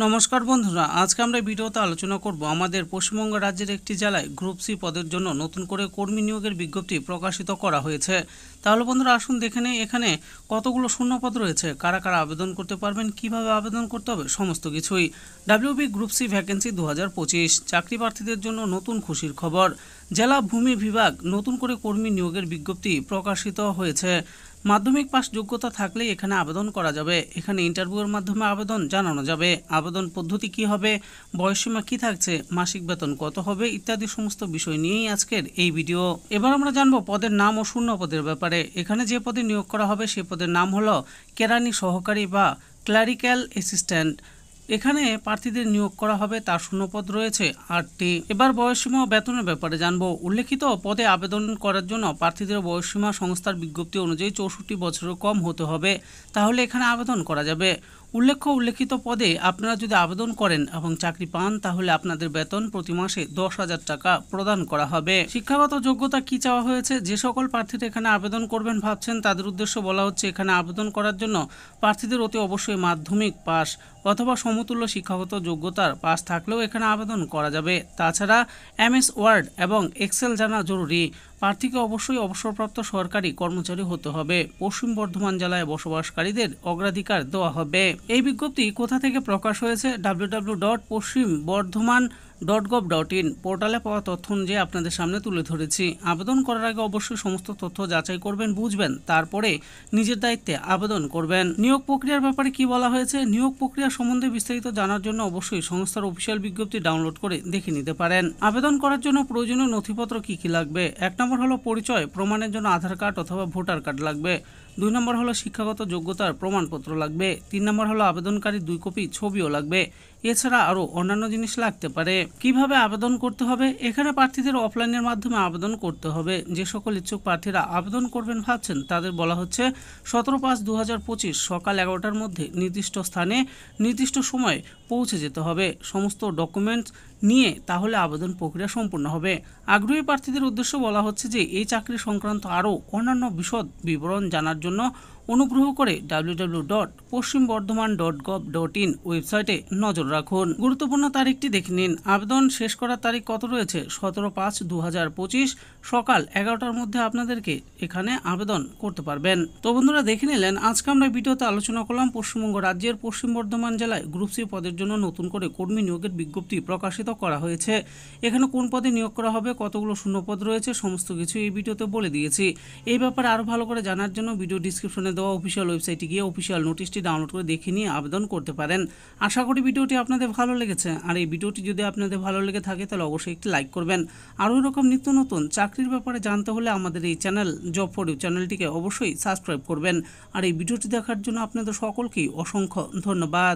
নমস্কার বন্ধুরা, আজকে আমরা ভিডিওতে আলোচনা করব আমাদের পশ্চিমবঙ্গ রাজ্যের একটি জেলায় গ্রুপ সি পদের জন্য নতুন করে কর্মী নিয়োগের বিজ্ঞপ্তি প্রকাশিত করা হয়েছে। তাহলে বন্ধুরা আসুন দেখে নেই এখানে কতগুলো শূন্যপদ রয়েছে, কারা কারা আবেদন করতে পারবেন, কিভাবে আবেদন করতে হবে, সমস্ত কিছুই। ডাব্লিউবি গ্রুপ সি ভ্যাকেন্সি 2025 চাকরি প্রার্থীদের জন্য নতুন খুশির খবর। জেলা ভূমি বিভাগ নতুন করে কর্মী নিয়োগের বিজ্ঞপ্তি প্রকাশিত হয়েছে। মাধ্যমিক পাস যোগ্যতা থাকলে এখানে আবেদন করা যাবে। এখানে ইন্টারভিউয়ের মাধ্যমে আবেদন জানানো যাবে। আবেদন পদ্ধতি কি হবে, বয়সসীমা কি থাকছে, মাসিক বেতন কত হবে ইত্যাদি সমস্ত বিষয় নিয়েই আজকের এই ভিডিও। এবার আমরা জানবো পদের নাম ও শূন্য পদের ব্যাপারে। এখানে যে পদে নিয়োগ করা হবে সে পদের নাম হলো কেরানি সহকারী বা ক্লারিক্যাল অ্যাসিস্ট্যান্ট। এখানে প্রার্থীদের নিয়োগ করা হবে, তার শূন্যপদ রয়েছে 8টি। এবার বয়সসীমা ও বেতনের ব্যাপারে জানবো। উল্লেখিত পদে আবেদন করার জন্য প্রার্থীদের বয়সসীমা সংস্থার বিজ্ঞপ্তি অনুযায়ী 64 বছরের কম হতে হবে, তাহলে এখানে আবেদন করা যাবে। উল্লেখিত পদে আপনারা যদি আবেদন করেন এবং চাকরি পান তাহলে আপনাদের বেতন প্রতি মাসে 10,000 টাকা প্রদান করা হবে। শিক্ষাগত যোগ্যতা কি চাওয়া হয়েছে, যে সকল প্রার্থীরা এখানে আবেদন করবেন ভাবছেন তাদের উদ্দেশ্যে বলা হচ্ছে এখানে আবেদন করার জন্য প্রার্থীদের অতি অবশ্যই মাধ্যমিক পাস অথবা সমতুল্য শিক্ষাগত যোগ্যতার পাস থাকলেও এখানে আবেদন করা যাবে। তাছাড়া MS ওয়ার্ড এবং এক্সেল জানা জরুরি। প্রার্থীকে অবশ্যই অবসরপ্রাপ্ত সরকারি কর্মচারী হতে হবে। পশ্চিম বর্ধমান জেলায় বসবাসকারীদের অগ্রাধিকার দেওয়া হবে। এই বিজ্ঞপ্তি কোথা থেকে প্রকাশ হয়েছে? www.poschimbordoman.gov.in পোর্টালে পাওয়া তথ্য অনুযায়ী আপনাদের সামনে তুলে ধরেছি। আবেদন করার আগে অবশ্যই সমস্ত তথ্য যাচাই করবেন, বুঝবেন, তারপরে নিজের দায়িত্বে আবেদন করবেন। নিয়োগ প্রক্রিয়ার ব্যাপারে কি বলা হয়েছে? নিয়োগ প্রক্রিয়া সম্বন্ধে বিস্তারিত জানার জন্য অবশ্যই সংস্থার অফিসিয়াল বিজ্ঞপ্তি ডাউনলোড করে দেখে নিতে পারেন। আবেদন করার জন্য প্রয়োজনীয় নথিপত্র কি কি লাগবে? 1 নম্বর হলো পরিচয় প্রমাণের জন্য আধার কার্ড অথবা ভোটার কার্ড লাগবে। 2 নম্বর হলো শিক্ষাগত যোগ্যতার প্রমাণপত্র লাগবে। 3 নম্বর হলো আবেদনকারী 2 কপি ছবিও লাগবে। এছাড়া আরও অন্যান্য জিনিস লাগতে পারে। কিভাবে আবেদন করতে হবে? এখানে প্রার্থীদের অফলাইনের মাধ্যমে আবেদন করতে হবে। যে সকল ইচ্ছুক প্রার্থীরা আবেদন করবেন ভাবছেন তাদের বলা হচ্ছে 17/5/2025 সকাল 11টার মধ্যে নির্দিষ্ট স্থানে নির্দিষ্ট সময়ে পৌঁছে যেতে হবে। সমস্ত ডকুমেন্টস নিয়ে তাহলে আবেদন প্রক্রিয়া সম্পূর্ণ হবে। আগ্রহী প্রার্থীদের উদ্দেশ্যে বলা হচ্ছে যে এই চাকরি সংক্রান্ত আরও অন্যান্য বিশদ বিবরণ জানার জন্য অনুগ্রহ করে www.poschimbordoman.gov.in ওয়েবসাইটে নজর রাখুন। গুরুত্বপূর্ণ তারিখটি দেখে নিন। আবেদন শেষ করার তারিখ কত রয়েছে? 17/5/2025 সকাল 11টার মধ্যে আপনাদেরকে এখানে আবেদন করতে পারবেন। তো বন্ধুরা দেখে নিলেন, আজকে আমরা ভিডিওতে আলোচনা করলাম পশ্চিমবঙ্গ রাজ্যের পশ্চিম বর্ধমান জেলায় গ্রুপ সি পদের জন্য নতুন করে কর্মী নিয়োগের বিজ্ঞপ্তি প্রকাশিত করা হয়েছে। এখানে কোন পদে নিয়োগ করা হবে, কতগুলো শূন্যপদ রয়েছে, সমস্ত কিছু এই ভিডিওতে বলে দিয়েছি। এই ব্যাপারে আরও ভালো করে জানার জন্য ভিডিও ডিসক্রিপশনে দেওয়া অফিসিয়াল ওয়েবসাইটে গিয়ে অফিসিয়াল নোটিশটি ডাউনলোড করে দেখে নিয়ে আবেদন করতে পারেন। আশা করি ভিডিওটি আপনাদের ভালো লেগেছে। আর এই ভিডিওটি যদি আপনাদের ভালো লেগে থাকে তাহলে অবশ্যই একটি লাইক করবেন। আরও এরকম নিত্য নতুন চাকরির ব্যাপারে জানতে হলে আমাদের এই চ্যানেল জব ফর ইউ চ্যানেলটিকে অবশ্যই সাবস্ক্রাইব করবেন। আর এই ভিডিওটি দেখার জন্য আপনাদের সকলকেই অসংখ্য ধন্যবাদ।